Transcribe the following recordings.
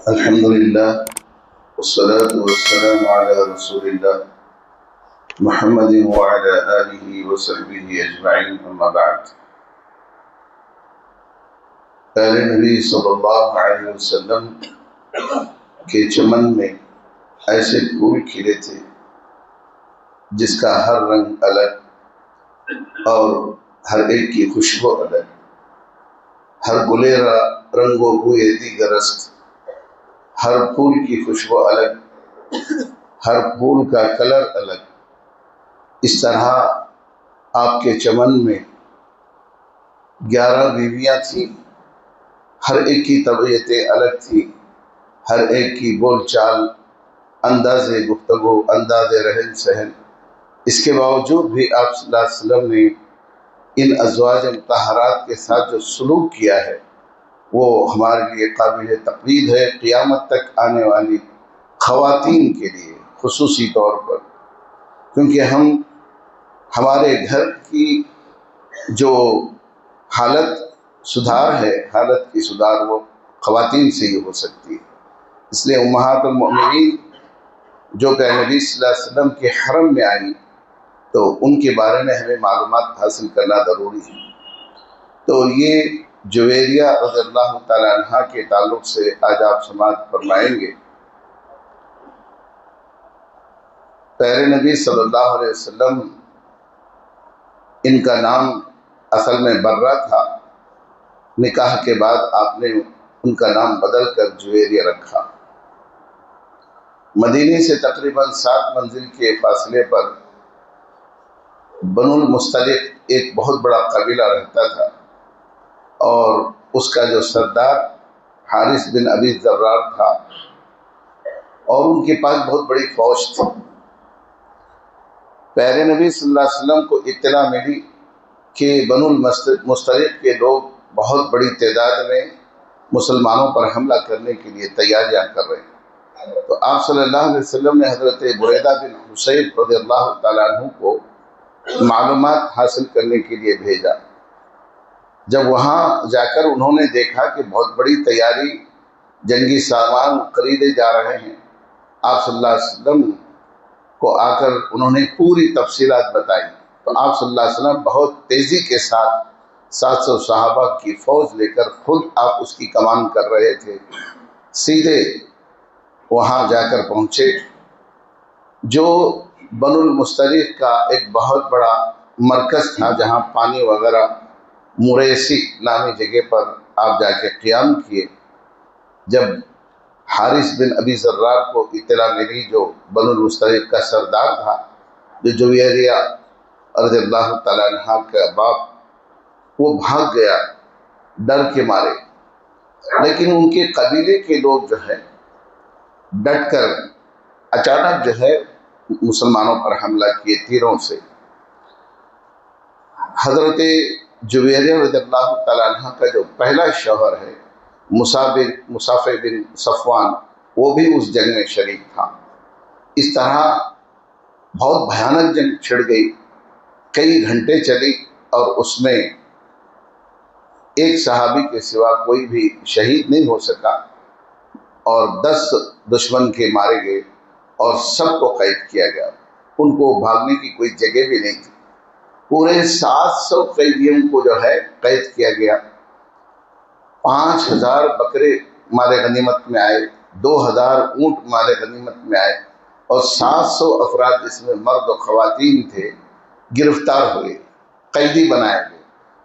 الحمد لله والصلاة والسلام على رسول الله محمد وعلى آله وصحبه أجمعين أما بعد. پہلے نبی صلی اللہ علیہ وسلم کے چمن میں ایسے پھول کھلے تھے جس کا ہر رنگ الگ اور ہر ایک کی خوشبو الگ، ہر گلیرا رنگ و بوئے دیگر است، ہر پھول کی خوشبو الگ، ہر پھول کا کلر الگ۔ اس طرح آپ کے چمن میں 11 بیویاں تھیں، ہر ایک کی طبیعتیں الگ تھیں، ہر ایک کی بول چال، انداز گفتگو، انداز رہن سہن۔ اس کے باوجود بھی آپ صلی اللہ علیہ وسلم نے ان ازواج مطہرات کے ساتھ جو سلوک کیا ہے وہ ہمارے لیے قابل تقلید ہے، قیامت تک آنے والی خواتین کے لیے خصوصی طور پر، کیونکہ ہمارے گھر کی جو حالت سدھار ہے، حالت کی سدھار وہ خواتین سے ہی ہو سکتی ہے۔ اس لیے امہات المؤمنین جو کہ نبی صلی اللہ علیہ وسلم کے حرم میں آئیں تو ان کے بارے میں ہمیں معلومات حاصل کرنا ضروری ہے۔ تو یہ جویریہ رضی اللہ تعالی عنہ کے تعلق سے آج آپ سماعت فرمائیں گے۔ پیارے نبی صلی اللہ علیہ وسلم، ان کا نام اصل میں برہ تھا، نکاح کے بعد آپ نے ان کا نام بدل کر جویریہ رکھا۔ مدینے سے تقریباً 7 منزل کے فاصلے پر بنو المصطلق ایک بہت بڑا قبیلہ رہتا تھا، اور اس کا جو سردار حارث بن ابی ذرار تھا، اور ان کے پاس بہت بڑی فوج تھی۔ پیارے نبی صلی اللہ علیہ وسلم کو اطلاع ملی کہ بنو المصطلق کے لوگ بہت بڑی تعداد میں مسلمانوں پر حملہ کرنے کے لیے تیاریاں کر رہے ہیں۔ تو آپ صلی اللہ علیہ وسلم نے حضرت بریدہ بن حصیب رضی اللہ تعالیٰ عنہ کو معلومات حاصل کرنے کے لیے بھیجا۔ جب وہاں جا کر انہوں نے دیکھا کہ بہت بڑی تیاری، جنگی سامان خریدے جا رہے ہیں، آپ صلی اللہ علیہ وسلم کو آ کر انہوں نے پوری تفصیلات بتائی۔ تو آپ صلی اللہ علیہ وسلم بہت تیزی کے ساتھ 700 صحابہ کی فوج لے کر خود آپ اس کی کمان کر رہے تھے، سیدھے وہاں جا کر پہنچے، جو بنو المصطلق کا ایک بہت بڑا مرکز تھا، جہاں پانی وغیرہ مریسی نامی جگہ پر آپ جا کے قیام کیے۔ جب حارث بن ابی ذرار کو اطلاع ملی، جو بنو المصطلق کا سردار تھا، جو جویریہ رضی اللہ تعالیٰ عنہ کا باپ، وہ بھاگ گیا ڈر کے مارے، لیکن ان کے قبیلے کے لوگ جو ہے ڈٹ کر اچانک جو ہے مسلمانوں پر حملہ کیے تیروں سے۔ حضرت جویریہ رضی اللہ تعالیٰ عنہ کا جو پہلا شوہر ہے مصعب بن صفوان، وہ بھی اس جنگ میں شریک تھا۔ اس طرح بہت بھیانک جنگ چھڑ گئی، کئی گھنٹے چلی، اور اس میں ایک صحابی کے سوا کوئی بھی شہید نہیں ہو سکا، اور 10 دشمن کے مارے گئے اور سب کو قید کیا گیا۔ ان کو بھاگنے کی کوئی جگہ بھی نہیں تھی۔ پورے 700 قیدیوں کو جو ہے قید کیا گیا۔ 5000 بکرے مال غنیمت میں آئے، 2000 اونٹ مال غنیمت میں آئے، اور 700 افراد جس میں مرد و خواتین تھے گرفتار ہوئے، قیدی بنائے گئے۔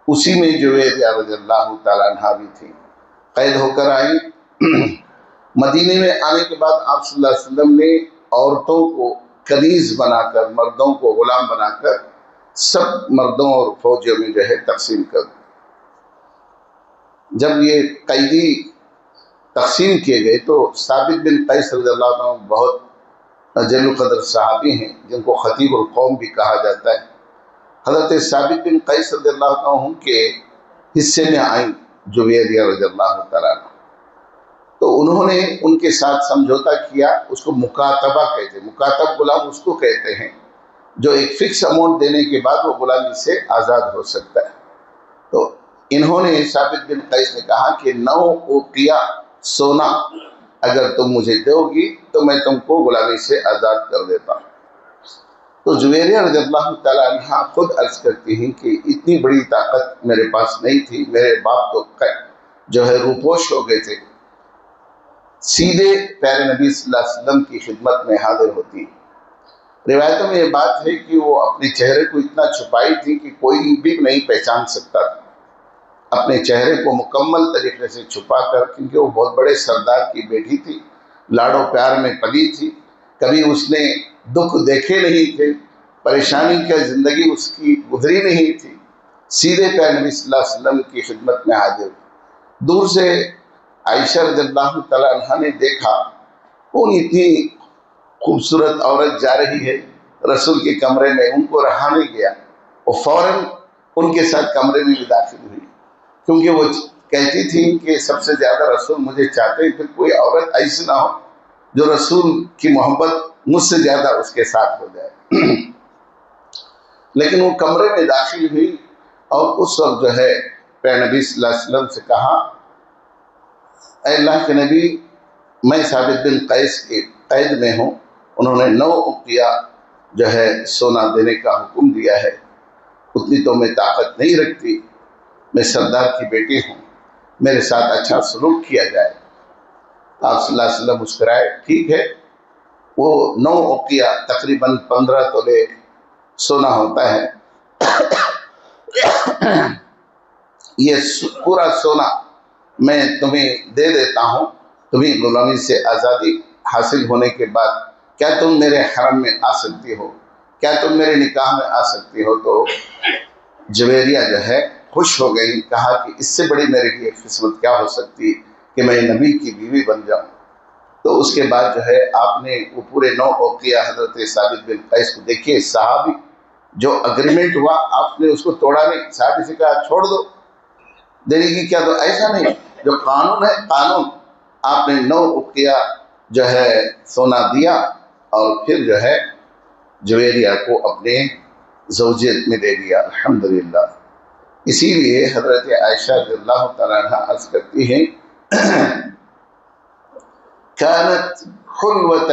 اسی میں جویریہ رضی اللہ تعالیٰ عنہ بھی تھی، قید ہو کر آئی۔ مدینے میں آنے کے بعد آپ صلی اللہ علیہ وسلم نے عورتوں کو کنیز بنا کر، مردوں کو غلام بنا کر سب مردوں اور فوجیوں میں جو ہے تقسیم کر دی۔ جب یہ قیدی تقسیم کیے گئے تو ثابت بن قیس رضی اللہ عنہ بہت جلیل القدر صحابی ہیں، جن کو خطیب القوم بھی کہا جاتا ہے۔ حضرت ثابت بن قیس رضی اللہ عنہ کے حصے میں آئیں جویریہ رضی اللہ تعالیٰ عنہ، تو انہوں نے ان کے ساتھ سمجھوتا کیا۔ اس کو مکاتبہ کہتے ہیں، مکاتب غلام اس کو کہتے ہیں جو ایک فکس اماؤنٹ دینے کے بعد وہ غلامی سے آزاد ہو سکتا ہے۔ تو انہوں نے ثابت بن قیس نے کہا کہ 9 اوقیہ سونا اگر تم مجھے دو گی تو میں تم کو غلامی سے آزاد کر دیتا ہوں۔ تو جویریہ رضی اللہ تعالیٰ عنہ خود عرض کرتی ہیں کہ اتنی بڑی طاقت میرے پاس نہیں تھی، میرے باپ تو جو ہے روپوش ہو گئے تھے، سیدھے پیارے نبی صلی اللہ علیہ وسلم کی خدمت میں حاضر ہوتی۔ روایتوں میں یہ بات ہے کہ وہ اپنے چہرے کو اتنا چھپائی تھی کہ کوئی بھی نہیں پہچان سکتا تھا، اپنے چہرے کو مکمل طریقے سے چھپا کر، کیونکہ وہ بہت بڑے سردار کی بیٹی تھی، لاڑو پیار میں پلی تھی، کبھی اس نے دکھ دیکھے نہیں تھے، پریشانی کا زندگی اس کی گزری نہیں تھی، سیدھے پیارے نبی صلی اللہ علیہ وسلم کی خدمت میں حاضر۔ دور سے عائشہ رضی اللہ تعالیٰ عنہ نے دیکھا کون اتنی خوبصورت عورت جا رہی ہے رسول کے کمرے میں، ان کو رہا نہیں گیا، وہ فوراً ان کے ساتھ کمرے میں بھی داخل ہوئی، کیونکہ وہ کہتی تھی کہ سب سے زیادہ رسول مجھے چاہتے ہیں، پھر کوئی عورت ایسی نہ ہو جو رسول کی محبت مجھ سے زیادہ اس کے ساتھ ہو جائے۔ لیکن وہ کمرے میں داخل ہوئی اور اس وقت جو ہے پیارے نبی صلی اللہ علیہ وسلم سے کہا، اے اللہ کے نبی، میں ثابت بن قیس کے قید میں ہوں، انہوں نے 9 اقیہ جو ہے سونا دینے کا حکم دیا ہے، اتنی تو میں طاقت نہیں رکھتی، میں سردار کی بیٹی ہوں، میرے ساتھ اچھا سلوک کیا جائے۔ آپ صلی اللہ علیہ وسلم مسکرائے، ٹھیک ہے۔ وہ 9 اقیہ تقریباً 15 تولے سونا ہوتا ہے، یہ پورا سونا میں تمہیں دے دیتا ہوں، تمہیں غلامی سے آزادی حاصل ہونے کے بعد کیا تم میرے حرم میں آ سکتی ہو، کیا تم میرے نکاح میں آ سکتی ہو؟ تو جویریہ جو ہے خوش ہو گئی، کہا کہ اس سے بڑی میرے لیے قسمت کیا ہو سکتی کہ میں نبی کی بیوی بن جاؤں۔ تو اس کے بعد جو ہے آپ نے وہ پورے 9 اوقیہ حضرت ثابت بن قیس کو، دیکھیے صحابی، جو اگریمنٹ ہوا آپ نے اس کو توڑا نہیں، صحابی سے کہا چھوڑ دو، دینے کی کیا، تو ایسا نہیں، جو قانون ہے قانون، آپ نے 9 اوقیہ جو ہے سونا دیا اور پھر جو ہے جویریہ کو اپنے زوجیت میں دے دیا، الحمدللہ۔ اسی لیے حضرت عائشہ رضی اللہ تعالیٰ عنہ عرض کرتی ہیں، كانت حلوة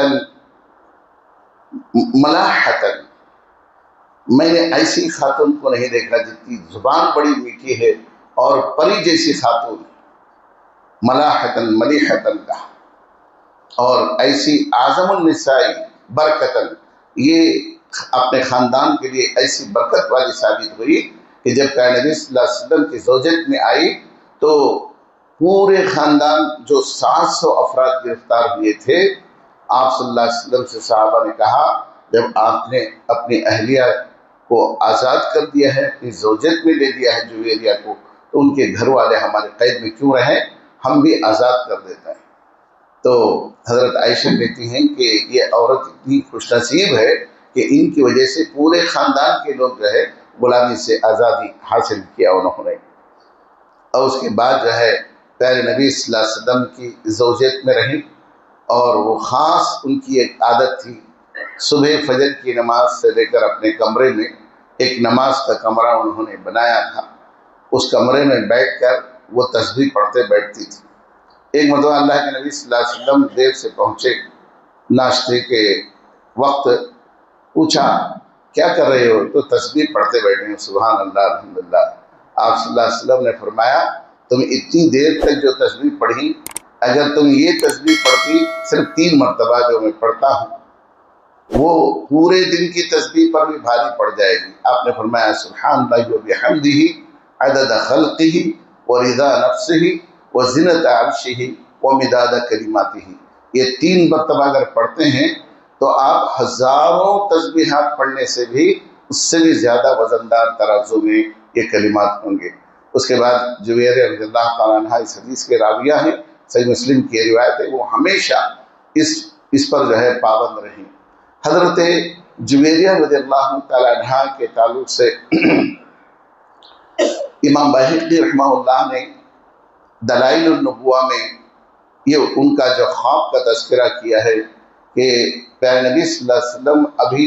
ملاحة، میں نے ایسی خاتون کو نہیں دیکھا جتنی زبان بڑی میٹھی ہے اور پری جیسی خاتون، ملاحة ملیحة کا، اور ایسی اعظم النساء برکتاً، یہ اپنے خاندان کے لیے ایسی برکت والی ثابت ہوئی کہ جب پیارے نبی صلی اللہ علیہ وسلم کی زوجت میں آئی تو پورے خاندان جو 700 افراد گرفتار ہوئے تھے، آپ صلی اللہ علیہ وسلم سے صحابہ نے کہا، جب آپ نے اپنی اہلیہ کو آزاد کر دیا ہے، اپنی زوجت میں لے دیا ہے جویریہ کو، تو ان کے گھر والے ہمارے قید میں کیوں رہیں، ہم بھی آزاد کر دیتے ہیں۔ تو حضرت عائشہ کہتی ہیں کہ یہ عورت اتنی خوش نصیب ہے کہ ان کی وجہ سے پورے خاندان کے لوگ جو ہے غلامی سے آزادی حاصل کیا انہوں نے۔ اور اس کے بعد جو ہے پیارے نبی صلی اللہ علیہ وسلم کی زوجیت میں رہیں، اور وہ خاص ان کی ایک عادت تھی، صبح فجر کی نماز سے لے کر اپنے کمرے میں ایک نماز کا کمرہ انہوں نے بنایا تھا، اس کمرے میں بیٹھ کر وہ تسبیح پڑھتے بیٹھتی تھی۔ ایک مرتبہ اللہ کے نبی صلی اللہ علیہ وسلم دیر سے پہنچے، ناشتے کے وقت، پوچھا کیا کر رہے ہو؟ تو تسبیح پڑھتے بیٹھے ہیں، سبحان اللہ الحمدللہ۔ آپ صلی اللہ علیہ وسلم نے فرمایا، تم اتنی دیر تک جو تسبیح پڑھی، اگر تم یہ تسبیح پڑھتی صرف 3 مرتبہ جو میں پڑھتا ہوں، وہ پورے دن کی تسبیح پر بھی بھاری پڑ جائے گی۔ آپ نے فرمایا سبحان اللہ و بحمدہ عدد خلقہ ورضا نفسہ وزنت عرشہ ومداد کلماتہ، یہ 3 مرتبہ اگر پڑھتے ہیں تو آپ ہزاروں تسبیحات پڑھنے سے بھی اس سے بھی زیادہ وزندار ترازو میں یہ کلمات ہوں گے۔ اس کے بعد جویریہ رضی اللہ تعالیٰ عنہ اس حدیث کے راویہ ہیں، صحیح مسلم کی روایت ہے، وہ ہمیشہ اس پر جو ہے پابند رہی۔ حضرت جویریہ رضی اللہ تعالیٰ عنہ کے تعلق سے امام بہقی رحمہ اللہ نے دلائل النبوہ میں یہ ان کا جو خواب کا تذکرہ کیا ہے کہ پیارے نبی صلی اللہ علیہ وسلم ابھی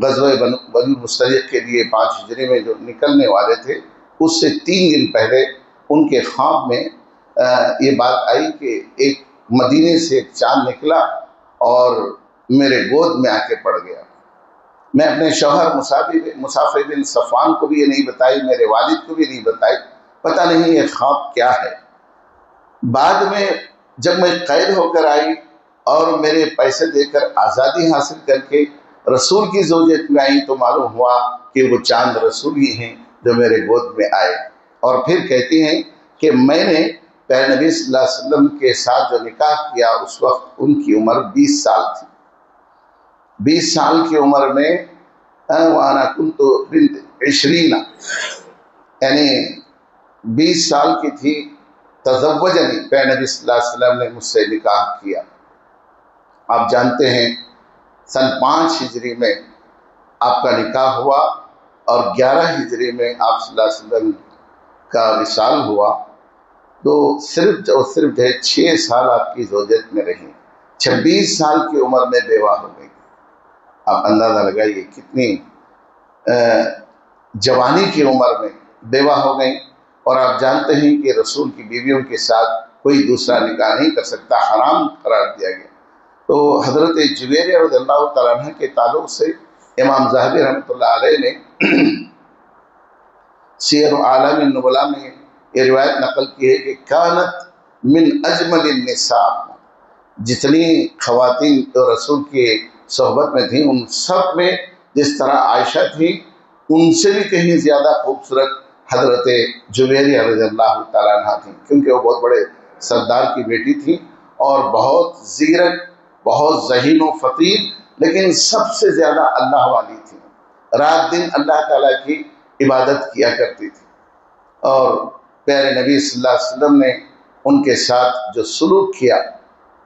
غزوہ بنو المصطلق کے لیے 5 ہجری میں جو نکلنے والے تھے، اس سے 3 دن پہلے ان کے خواب میں یہ بات آئی کہ ایک مدینے سے ایک چاند نکلا اور میرے گود میں آ کے پڑ گیا۔ میں اپنے شوہر مصافی بن صفوان کو بھی یہ نہیں بتائی، میرے والد کو بھی نہیں بتائی، پتہ نہیں یہ خواب کیا ہے۔ بعد میں جب میں قید ہو کر آئی اور میرے پیسے دے کر آزادی حاصل کر کے رسول کی زوجیت میں آئی تو معلوم ہوا کہ وہ چاند رسول ہی ہیں جو میرے گود میں آئے، اور پھر کہتی ہیں کہ میں نے پیارے نبی صلی اللہ علیہ وسلم کے ساتھ جو نکاح کیا اس وقت ان کی عمر 20 سال تھی۔ 20 سال کی عمر میں وَأَنَا كُنْتُ بِنْتِ 20، یعنی 20 سال کی تھی، تزوجنی، پیارے نبی صلی اللہ علیہ وسلم نے مجھ سے نکاح کیا۔ آپ جانتے ہیں سن 5 ہجری میں آپ کا نکاح ہوا اور 11 ہجری میں آپ صلی اللہ علیہ وسلم کا وصال ہوا، تو صرف 6 سال آپ کی زوجیت میں رہی، 26 سال کی عمر میں بیوہ ہو گئی۔ آپ اندازہ لگائیے کتنی جوانی کی عمر میں بیوہ ہو گئی، اور آپ جانتے ہیں کہ رسول کی بیویوں کے ساتھ کوئی دوسرا نکاح نہیں کر سکتا، حرام قرار دیا گیا۔ تو حضرت جویریہ رضی اللہ تعالیٰ عنہ کے تعلق سے امام ذہبی رحمۃ اللہ علیہ نے سیر اعلام النبلاء میں یہ روایت نقل کی ہے کہ کانت من اجمل النساء، جتنی خواتین جو رسول کی صحبت میں تھیں ان سب میں جس طرح عائشہ تھی ان سے بھی کہیں زیادہ خوبصورت حضرت جویریہ رضی اللہ تعالیٰ عنہ تھیں، کیونکہ وہ بہت بڑے سردار کی بیٹی تھی اور بہت زیرک، بہت ذہین و فطین، لیکن سب سے زیادہ اللہ والی تھی، رات دن اللہ تعالیٰ کی عبادت کیا کرتی تھی۔ اور پیارے نبی صلی اللہ علیہ وسلم نے ان کے ساتھ جو سلوک کیا،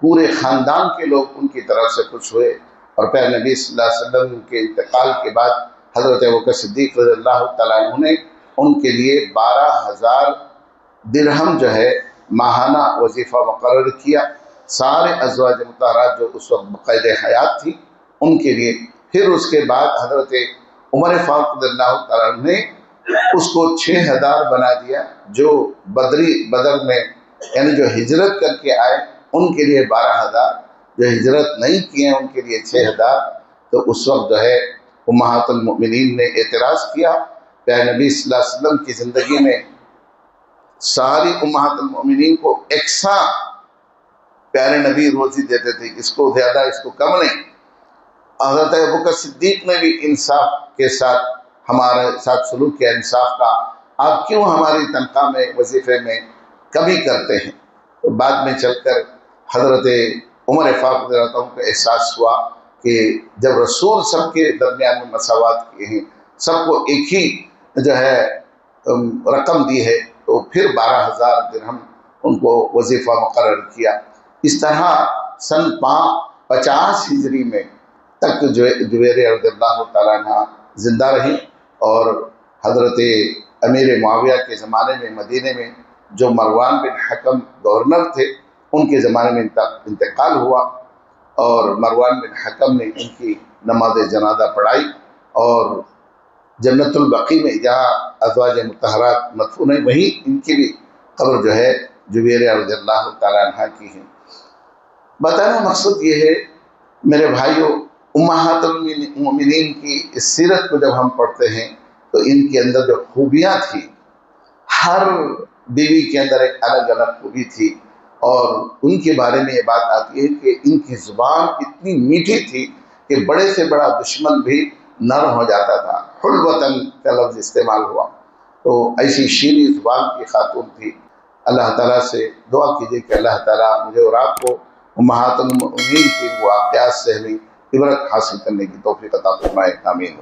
پورے خاندان کے لوگ ان کی طرف سے خوش ہوئے، اور پیارے نبی صلی اللہ علیہ وسلم کے انتقال کے بعد حضرت ابوبکر صدیق رضی اللہ تعالیٰ عنہ نے ان کے لیے 12,000 درہم جو ہے ماہانہ وظیفہ مقرر کیا، سارے ازواج مطہرات جو اس وقت بقید حیات تھی ان کے لیے۔ پھر اس کے بعد حضرت عمر فاروق رضی اللہ تعالیٰ عنہ نے اس کو 6,000 بنا دیا، جو بدر میں یعنی جو ہجرت کر کے آئے ان کے لیے 12,000، جو ہجرت نہیں کیے ان کے لیے 6,000۔ تو اس وقت جو ہے امہات المؤمنین نے اعتراض کیا، پیارے نبی صلی اللہ علیہ وسلم کی زندگی میں ساری امہات المؤمنین کو یکساں پیارے نبی روزی دیتے تھے، اس کو زیادہ اس کو کم نہیں۔ حضرت ابوبکر صدیق نے بھی انصاف کے ساتھ ہمارے ساتھ سلوک کیا، انصاف کا، آپ کیوں ہماری تنخواہ میں وظیفے میں کمی کرتے ہیں؟ تو بعد میں چل کر حضرت عمر فاروق رضی اللہ عنہ کو احساس ہوا کہ جب رسول سب کے درمیان میں مساوات کیے ہیں، سب کو ایک ہی جو ہے رقم دی ہے، تو پھر 12,000 درہم ان کو وظیفہ مقرر کیا۔ اس طرح سن 50 ہجری میں تک جویریہ رضی اللہ تعالیٰ عنہ زندہ رہی، اور حضرت امیر معاویہ کے زمانے میں مدینے میں جو مروان بن حکم گورنر تھے ان کے زمانے میں انتقال ہوا، اور مروان بن حکم نے ان کی نماز جنازہ پڑھائی، اور جنت البقیع میں جہاں ازواج مطہرات مدفون ہیں وہیں ان کی بھی قبر جو ہے جویریہ رضی اللہ تعالیٰ عنہ کی ہے۔ بتانا مقصد یہ ہے میرے بھائیوں، امہات المؤمنین کی اس سیرت کو جب ہم پڑھتے ہیں تو ان کے اندر جو خوبیاں تھیں، ہر بیوی کے اندر ایک الگ الگ خوبی تھی، اور ان کے بارے میں یہ بات آتی ہے کہ ان کی زبان اتنی میٹھی تھی کہ بڑے سے بڑا دشمن بھی نرم ہو جاتا تھا، حلوتاً کا لفظ استعمال ہوا۔ تو ایسی شیریں زبان کی خاتون تھی۔ اللہ تعالیٰ سے دعا کیجیے کہ اللہ تعالیٰ مجھے اور آپ کو امہات المؤمنین کے واقعات سے ہمیں عبرت حاصل کرنے کی توفیق عطا فرمائے، آمین۔